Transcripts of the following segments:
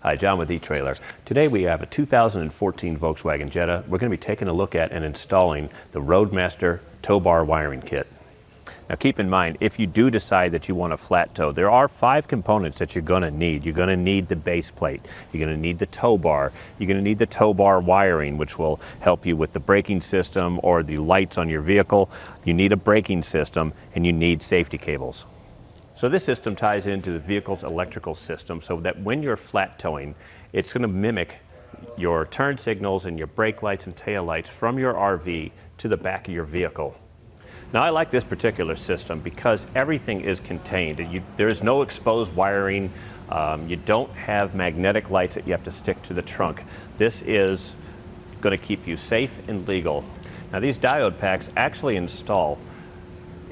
Hi, John with eTrailer. Today we have a 2014 Volkswagen Jetta. We're going to be taking a look at and installing the Roadmaster Tow Bar wiring kit. Now keep in mind, if you do decide that you want a flat tow, there are 5 components that you're going to need. You're going to need the base plate, you're going to need the tow bar, you're going to need the tow bar wiring, which will help you with the braking system or the lights on your vehicle. You need a braking system, and you need safety cables. So this system ties into the vehicle's electrical system so that when you're flat towing, it's going to mimic your turn signals and your brake lights and tail lights from your RV to the back of your vehicle. Now I like this particular system because everything is contained. There is no exposed wiring. You don't have magnetic lights that you have to stick to the trunk. This is going to keep you safe and legal. Now these diode packs actually install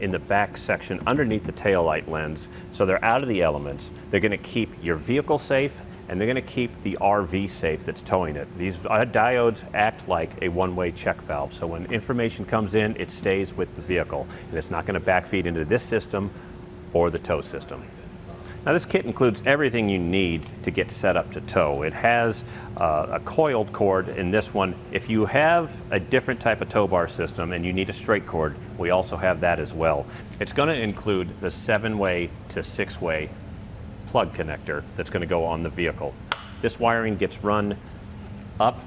in the back section underneath the taillight lens, so they're out of the elements. They're going to keep your vehicle safe, and they're going to keep the RV safe that's towing it. These diodes act like a one-way check valve, so when information comes in, it stays with the vehicle, and it's not going to backfeed into this system or the tow system. Now this kit includes everything you need to get set up to tow. It has a coiled cord in this one. If you have a different type of tow bar system and you need a straight cord, we also have that as well. It's going to include the 7-way to 6-way plug connector that's going to go on the vehicle. This wiring gets run up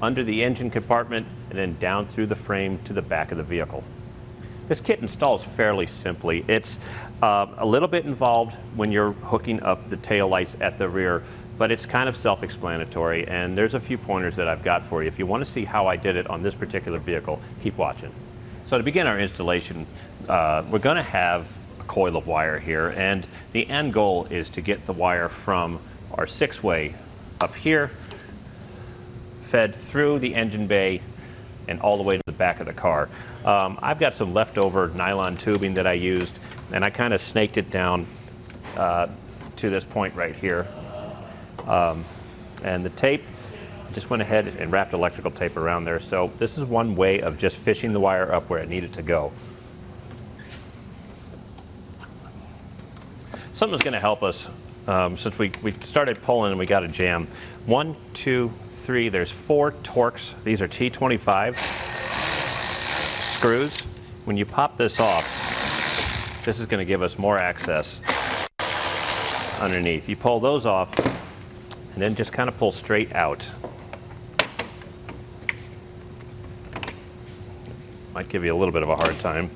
under the engine compartment and then down through the frame to the back of the vehicle. This kit installs fairly simply. It's a little bit involved when you're hooking up the tail lights at the rear, but it's kind of self-explanatory, and there's a few pointers that I've got for you. If you want to see how I did it on this particular vehicle, keep watching. So to begin our installation, we're going to have a coil of wire here, and the end goal is to get the wire from our 6-way up here, fed through the engine bay, and all the way to the back of the car. I've got some leftover nylon tubing that I used, and I kind of snaked it down to this point right here. And the tape, I just went ahead and wrapped electrical tape around there. So this is one way of just fishing the wire up where it needed to go. Something's going to help us since we started pulling and we got a jam. 1, 2, 3, there's 4 Torx. These are T25 screws. When you pop this off, this is going to give us more access underneath. You pull those off and then just kind of pull straight out. Might give you a little bit of a hard time.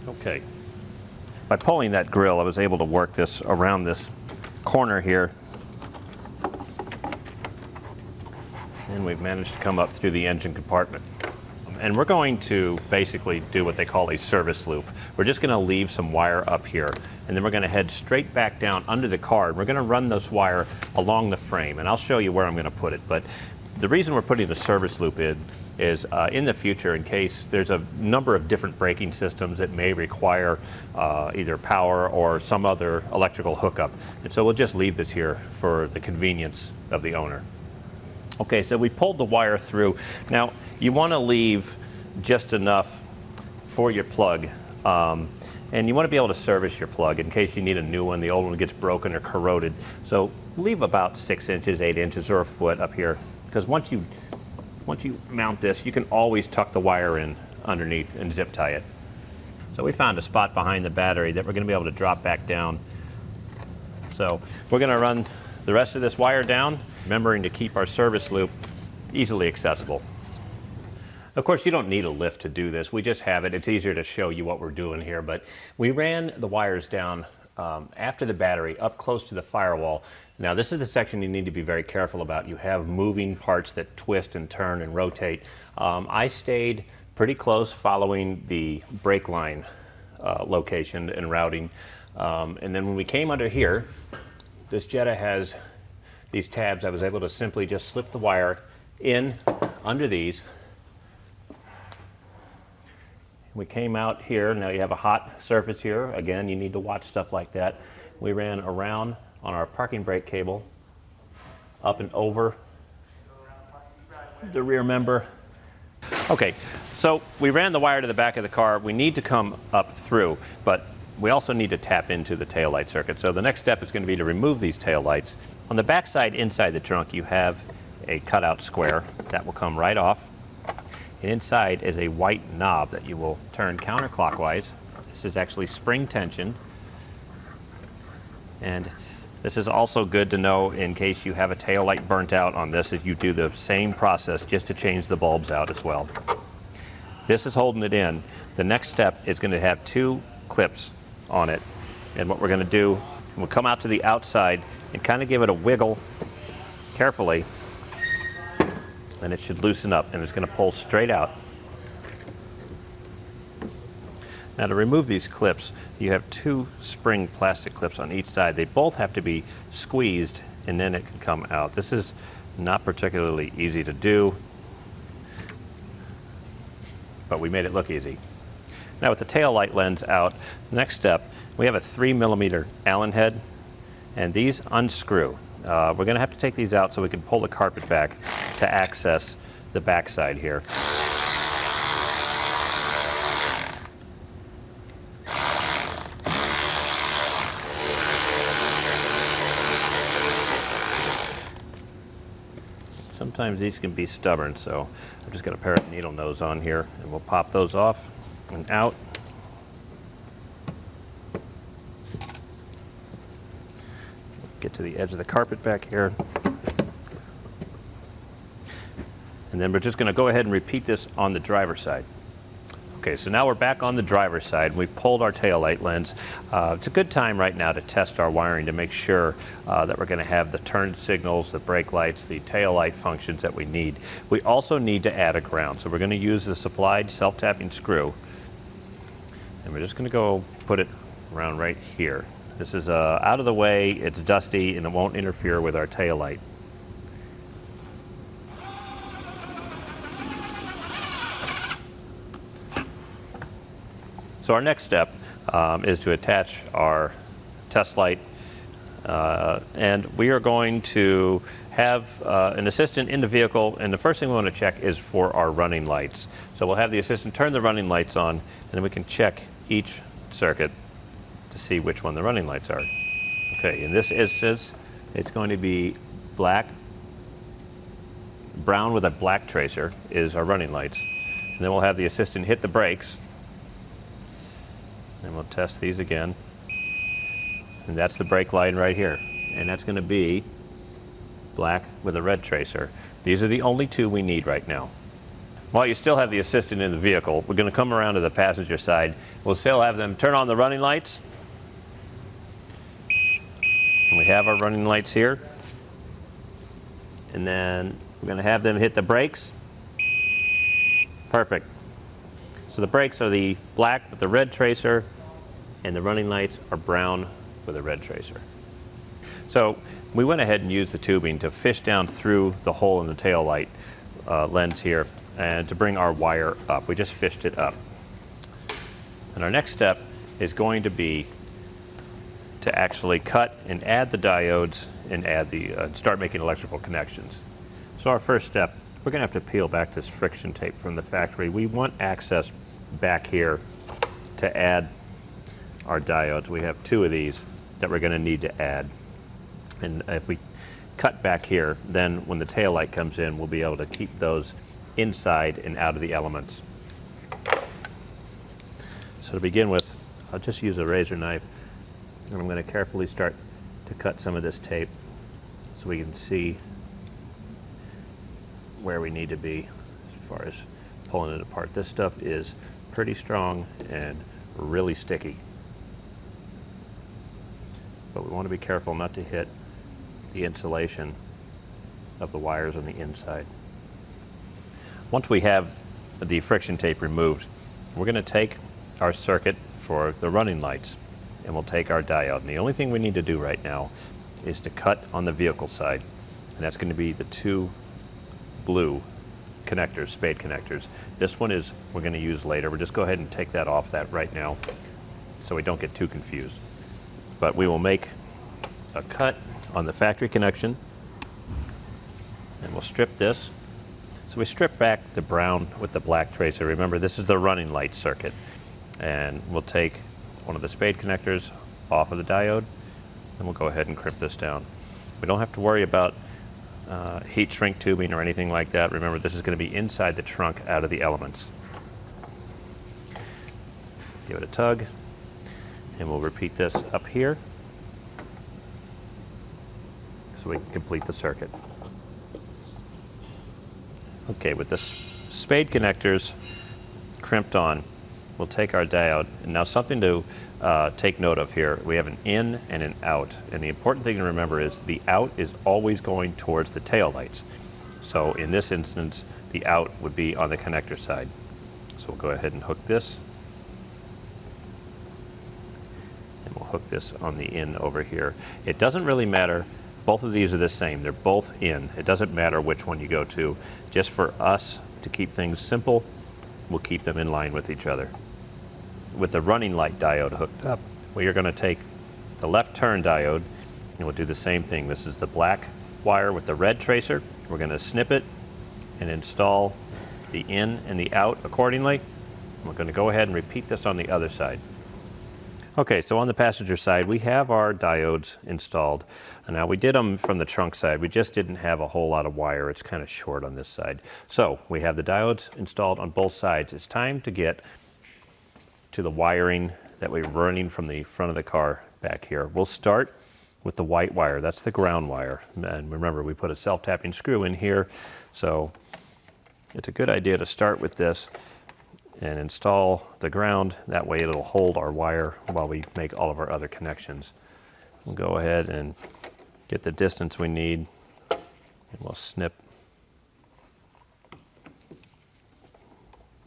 Okay. By pulling that grill, I was able to work this around this corner here. And we've managed to come up through the engine compartment. And we're going to basically do what they call a service loop. We're just going to leave some wire up here, and then we're going to head straight back down under the car. We're going to run this wire along the frame, and I'll show you where I'm going to put it. But the reason we're putting the service loop in is in the future, in case there's a number of different braking systems that may require either power or some other electrical hookup. And so we'll just leave this here for the convenience of the owner. Okay, so we pulled the wire through. Now, you want to leave just enough for your plug. And you want to be able to service your plug in case you need a new one, the old one gets broken or corroded. So leave about 6 inches, 8 inches, or a foot up here, because once you mount this, you can always tuck the wire in underneath and zip tie it. So we found a spot behind the battery that we're going to be able to drop back down. So we're going to run the rest of this wire down, remembering to keep our service loop easily accessible. Of course, you don't need a lift to do this. We just have it. It's easier to show you what we're doing here. But we ran the wires down after the battery up close to the firewall. Now, this is the section you need to be very careful about. You have moving parts that twist and turn and rotate. I stayed pretty close following the brake line location and routing. And then when we came under here, this Jetta has these tabs. I was able to simply just slip the wire in under these. We came out here. Now you have a hot surface here. Again, you need to watch stuff like that. We ran around on our parking brake cable, up and over the rear member, Okay, so we ran the wire to the back of the car. We need to come up through, but we also need to tap into the taillight circuit. So the next step is going to be to remove these taillights. On the back side, inside the trunk, you have a cutout square that will come right off. And inside is a white knob that you will turn counterclockwise. This is actually spring tension. And this is also good to know in case you have a taillight burnt out on this, if you do the same process just to change the bulbs out as well. This is holding it in. The next step is going to have two clips on it. And what we're going to do, we'll come out to the outside and kind of give it a wiggle carefully, and it should loosen up, and it's going to pull straight out. Now to remove these clips, you have two spring plastic clips on each side. They both have to be squeezed and then it can come out. This is not particularly easy to do, but we made it look easy. Now with the tail light lens out, the next step, we have a 3mm Allen head, and these unscrew. We're going to have to take these out so we can pull the carpet back to access the back side here. Sometimes these can be stubborn, so I've just got a pair of needle nose on here, and we'll pop those off and out. Get to the edge of the carpet back here. And then we're just going to go ahead and repeat this on the driver's side. Okay, so now we're back on the driver's side. We've pulled our taillight lens. It's a good time right now to test our wiring to make sure that we're going to have the turn signals, the brake lights, the taillight functions that we need. We also need to add a ground, so we're going to use the supplied self-tapping screw. And we're just going to go put it around right here. This is out of the way, it's dusty, and it won't interfere with our taillight. So our next step is to attach our test light, and we are going to have an assistant in the vehicle, and the first thing we want to check is for our running lights. So we'll have the assistant turn the running lights on, and then we can check each circuit to see which one the running lights are. Okay, in this instance, it's going to be brown with a black tracer is our running lights. And then we'll have the assistant hit the brakes, and we'll test these again. And that's the brake line right here. And that's going to be black with a red tracer. These are the only two we need right now. While you still have the assistant in the vehicle, we're going to come around to the passenger side. We'll still have them turn on the running lights. And we have our running lights here. And then we're going to have them hit the brakes. Perfect. So the brakes are the black with the red tracer, and the running lights are brown with a red tracer. So we went ahead and used the tubing to fish down through the hole in the tail light lens here and to bring our wire up. We just fished it up. And our next step is going to be to actually cut and add the diodes and add start making electrical connections. So our first step, we're going to have to peel back this friction tape from the factory. We want access back here to add our diodes. We have two of these that we're going to need to add. And if we cut back here, then when the tail light comes in, we'll be able to keep those inside and out of the elements. So to begin with, I'll just use a razor knife, and I'm going to carefully start to cut some of this tape so we can see where we need to be as far as pulling it apart. This stuff is pretty strong and really sticky, but we want to be careful not to hit the insulation of the wires on the inside. Once we have the friction tape removed, we're going to take our circuit for the running lights, and we'll take our diode. And the only thing we need to do right now is to cut on the vehicle side, and that's going to be the two blue connectors, spade connectors. This one is we're going to use later. We'll just go ahead and take that off that right now so we don't get too confused. But we will make a cut on the factory connection, and we'll strip this. So we strip back the brown with the black tracer. Remember, this is the running light circuit. And we'll take one of the spade connectors off of the diode, and we'll go ahead and crimp this down. We don't have to worry about heat shrink tubing or anything like that. Remember, this is going to be inside the trunk out of the elements. Give it a tug, and we'll repeat this up here so we can complete the circuit. Okay, with the spade connectors crimped on, we'll take our diode. And now something to take note of here, we have an in and an out. And the important thing to remember is the out is always going towards the tail lights. So in this instance, the out would be on the connector side. So we'll go ahead and hook this. And we'll hook this on the in over here. It doesn't really matter. Both of these are the same. They're both in. It doesn't matter which one you go to. Just for us to keep things simple, we'll keep them in line with each other. With the running light diode hooked up, we are going to take the left turn diode and we'll do the same thing. This is the black wire with the red tracer. We're going to snip it and install the in and the out accordingly. We're going to go ahead and repeat this on the other side. Okay, so on the passenger side, we have our diodes installed. And now we did them from the trunk side. We just didn't have a whole lot of wire. It's kind of short on this side. So we have the diodes installed on both sides. It's time to get to the wiring that we're running from the front of the car back here. We'll start with the white wire. That's the ground wire. And remember, we put a self-tapping screw in here. So it's a good idea to start with this and install the ground. That way it'll hold our wire while we make all of our other connections. We'll go ahead and get the distance we need, and we'll snip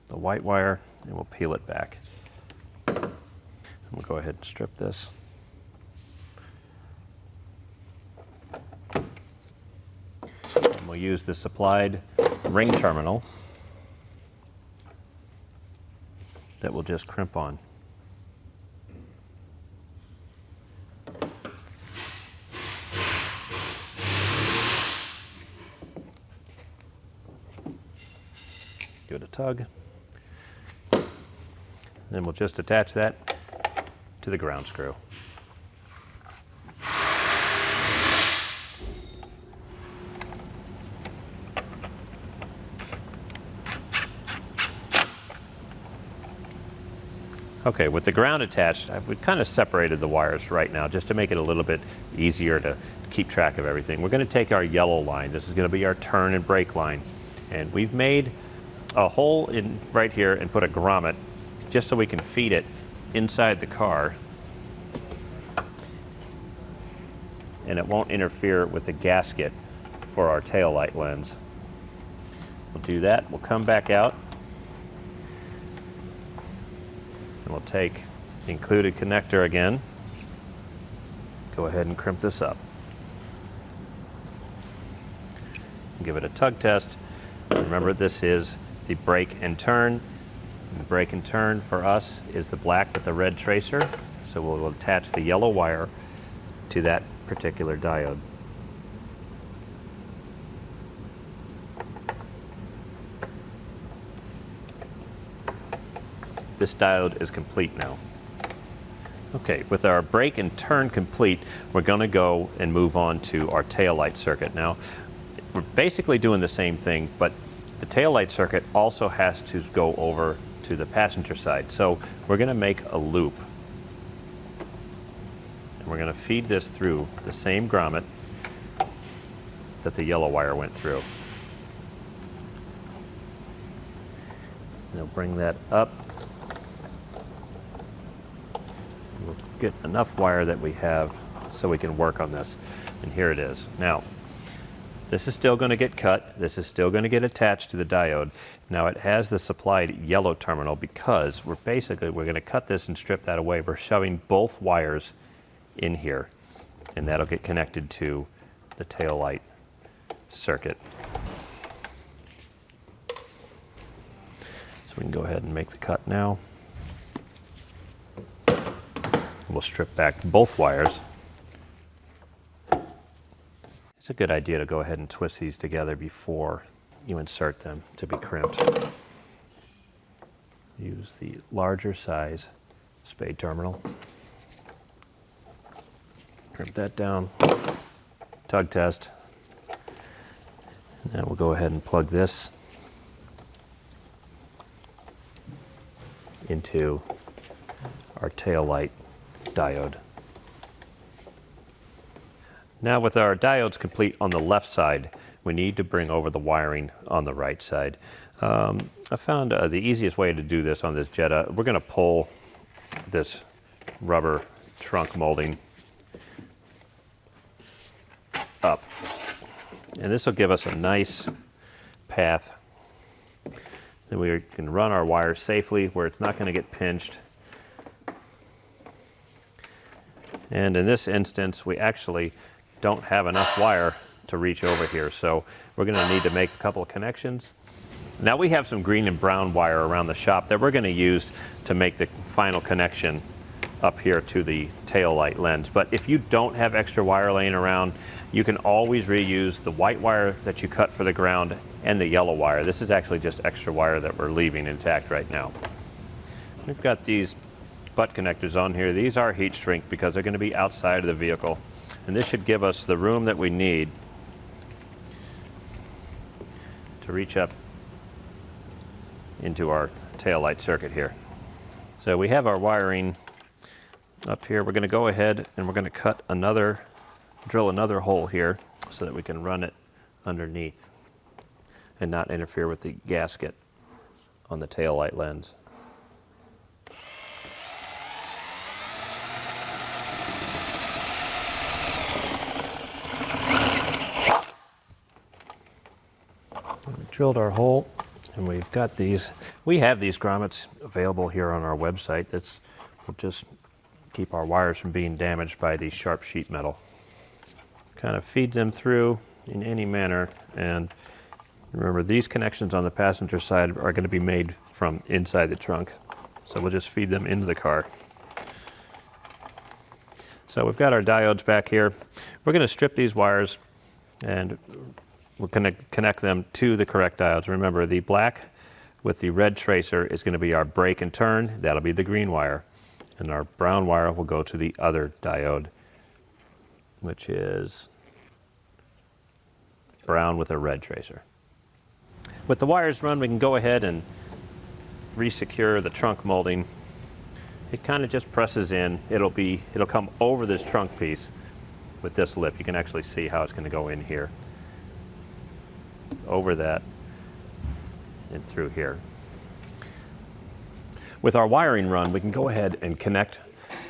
the white wire and we'll peel it back. And we'll go ahead and strip this. And we'll use the supplied ring terminal that will just crimp on. Give it a tug. Then we'll just attach that to the ground screw. Okay, with the ground attached, we've kind of separated the wires right now just to make it a little bit easier to keep track of everything. We're going to take our yellow line. This is going to be our turn and brake line. And we've made a hole in right here and put a grommet just so we can feed it inside the car. And it won't interfere with the gasket for our tail light lens. We'll do that. We'll come back out. And we'll take the included connector again. Go ahead and crimp this up. Give it a tug test. Remember, this is the brake and turn. And the brake and turn for us is the black with the red tracer. So we'll attach the yellow wire to that particular diode. This diode is complete now. Okay, with our brake and turn complete, we're going to go and move on to our tail light circuit. Now, we're basically doing the same thing, but the tail light circuit also has to go over to the passenger side. So we're going to make a loop. And we're going to feed this through the same grommet that the yellow wire went through. And we'll bring that up. We'll get enough wire that we have so we can work on this. And here it is. Now, this is still going to get cut. This is still going to get attached to the diode. Now it has the supplied yellow terminal because we're going to cut this and strip that away. We're shoving both wires in here, and that'll get connected to the tail light circuit. So we can go ahead and make the cut now. We'll strip back both wires. It's a good idea to go ahead and twist these together before you insert them to be crimped. Use the larger size spade terminal. Crimp that down, tug test. Now we'll go ahead and plug this into our tail light diode. Now with our diodes complete on the left side, we need to bring over the wiring on the right side. I found the easiest way to do this on this Jetta, we're going to pull this rubber trunk molding up. And this will give us a nice path. Then we can run our wires safely where it's not going to get pinched. And in this instance, we actually don't have enough wire to reach over here. So we're going to need to make a couple of connections. Now we have some green and brown wire around the shop that we're going to use to make the final connection up here to the tail light lens. But if you don't have extra wire laying around, you can always reuse the white wire that you cut for the ground and the yellow wire. This is actually just extra wire that we're leaving intact right now. We've got these butt connectors on here. These are heat shrink because they're going to be outside of the vehicle. And this should give us the room that we need to reach up into our tail light circuit here. So we have our wiring up here. We're going to go ahead and we're going to drill another hole here so that we can run it underneath and not interfere with the gasket on the tail light lens. We drilled our hole and we've got these. We have these grommets available here on our website. Will just keep our wires from being damaged by the sharp sheet metal. Kind of feed them through in any manner, and remember these connections on the passenger side are going to be made from inside the trunk, so we'll just feed them into the car. So we've got our diodes back here. We're going to strip these wires and we'll connect them to the correct diodes. Remember, the black with the red tracer is going to be our brake and turn. That'll be the green wire, and our brown wire will go to the other diode, which is brown with a red tracer. With the wires run, we can go ahead and resecure the trunk molding. It kind of just presses in. It'll come over this trunk piece with this lip. You can actually see how it's going to go in here, over that, and through here. With our wiring run, we can go ahead and connect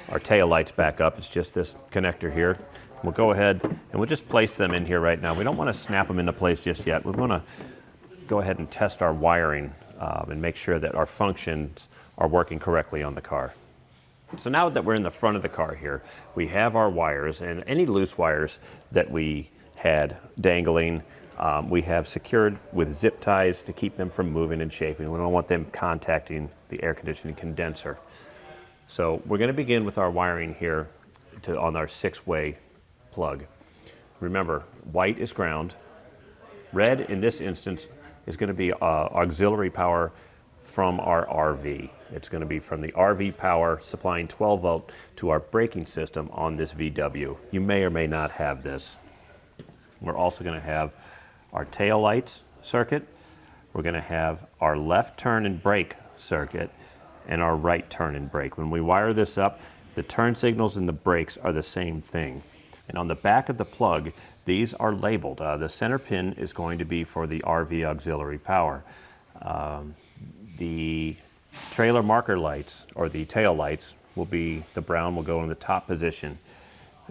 our tail lights back up. It's just this connector here. We'll go ahead and we'll just place them in here right now. We don't want to snap them into place just yet. We want to go ahead and test our wiring and make sure that our functions are working correctly on the car. So now that we're in the front of the car here, we have our wires, and any loose wires that we had dangling, we have secured with zip ties to keep them from moving and chafing. We don't want them contacting the air conditioning condenser. So we're going to begin with our wiring here on our 6-way plug. Remember, white is ground. Red in this instance is going to be auxiliary power from our RV. It's going to be from the RV power supplying 12 volt to our braking system on this VW. You may or may not have this. We're also going to have our tail lights circuit. We're going to have our left turn and brake circuit and our right turn and brake. When we wire this up, the turn signals and the brakes are the same thing. And on the back of the plug, these are labeled. The center pin is going to be for the RV auxiliary power. The trailer marker lights, or the tail lights, will be, the brown will go in the top position.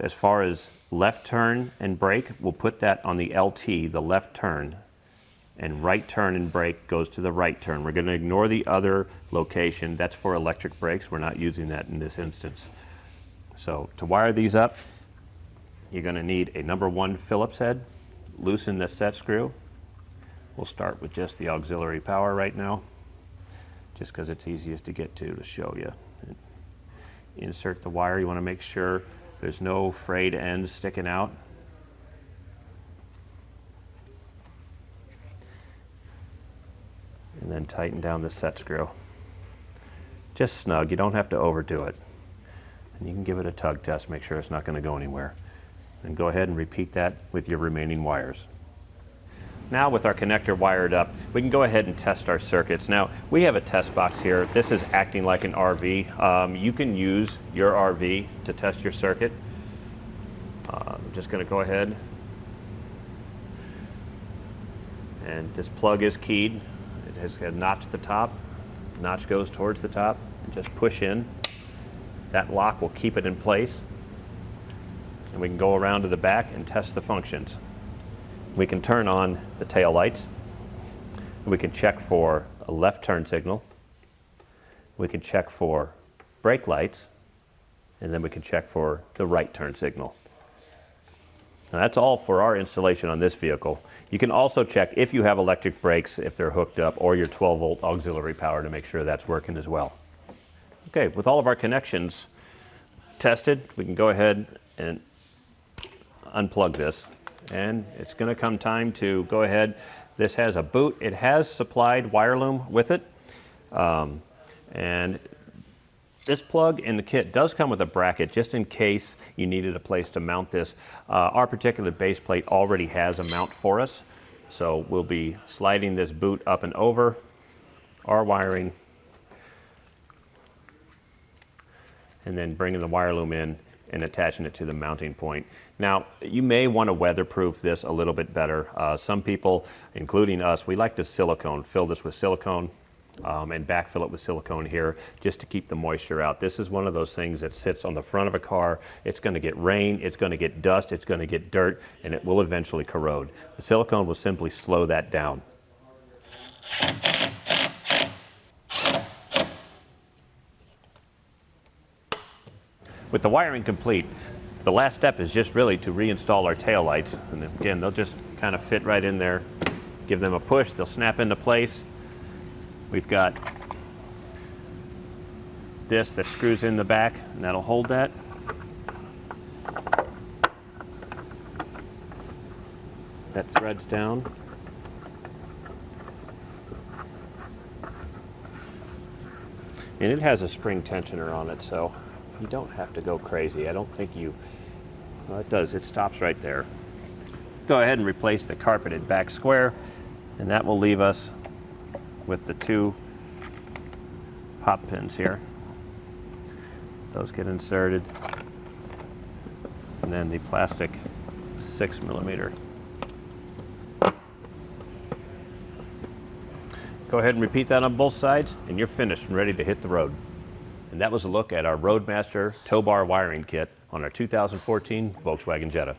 As far as left turn and brake, we'll put that on the LT, the left turn, and right turn and brake goes to the right turn. We're going to ignore the other location. That's for electric brakes. We're not using that in this instance. So to wire these up, you're going to need a number 1 Phillips head. Loosen the set screw. We'll start with just the auxiliary power right now, just because it's easiest to get to show you. Insert the wire. You want to make sure there's no frayed ends sticking out. and then tighten down the set screw. Just snug, you don't have to overdo it. And you can give it a tug test, make sure it's not going to go anywhere. And go ahead and repeat that with your remaining wires. Now with our connector wired up, we can go ahead and test our circuits. Now we have a test box here. This is acting like an RV. You can use your RV to test your circuit. I'm just going to go ahead, and this plug is keyed. It has a notch at the top. The notch goes towards the top, and just push in. That lock will keep it in place. And we can go around to the back and test the functions. We can turn on the tail lights. We can check for a left turn signal. We can check for brake lights. And then we can check for the right turn signal. Now that's all for our installation on this vehicle. You can also check if you have electric brakes, if they're hooked up, or your 12-volt auxiliary power to make sure that's working as well. Okay, with all of our connections tested, we can go ahead and unplug this. And it's going to come time to go ahead. This has a boot. It has supplied wire loom with it. And this plug in the kit does come with a bracket just in case you needed a place to mount this. Our particular base plate already has a mount for us. So we'll be sliding this boot up and over our wiring and then bringing the wire loom in and attaching it to the mounting point. Now, you may want to weatherproof this a little bit better. Some people, including us, we like to fill this with silicone and backfill it with silicone here just to keep the moisture out. This is one of those things that sits on the front of a car. It's going to get rain, it's going to get dust, it's going to get dirt, and it will eventually corrode. The silicone will simply slow that down. With the wiring complete, the last step is just really to reinstall our taillights. And again, they'll just kind of fit right in there. Give them a push, they'll snap into place. We've got this that screws in the back, and that'll hold that. That threads down. And it has a spring tensioner on it, so you don't have to go crazy. I don't think you, well, it does, it stops right there. Go ahead and replace the carpeted back square, and that will leave us with the two pop pins here. Those get inserted, and then the plastic 6mm. Go ahead and repeat that on both sides, and you're finished and ready to hit the road. And that was a look at our Roadmaster Tow Bar wiring kit on our 2014 Volkswagen Jetta.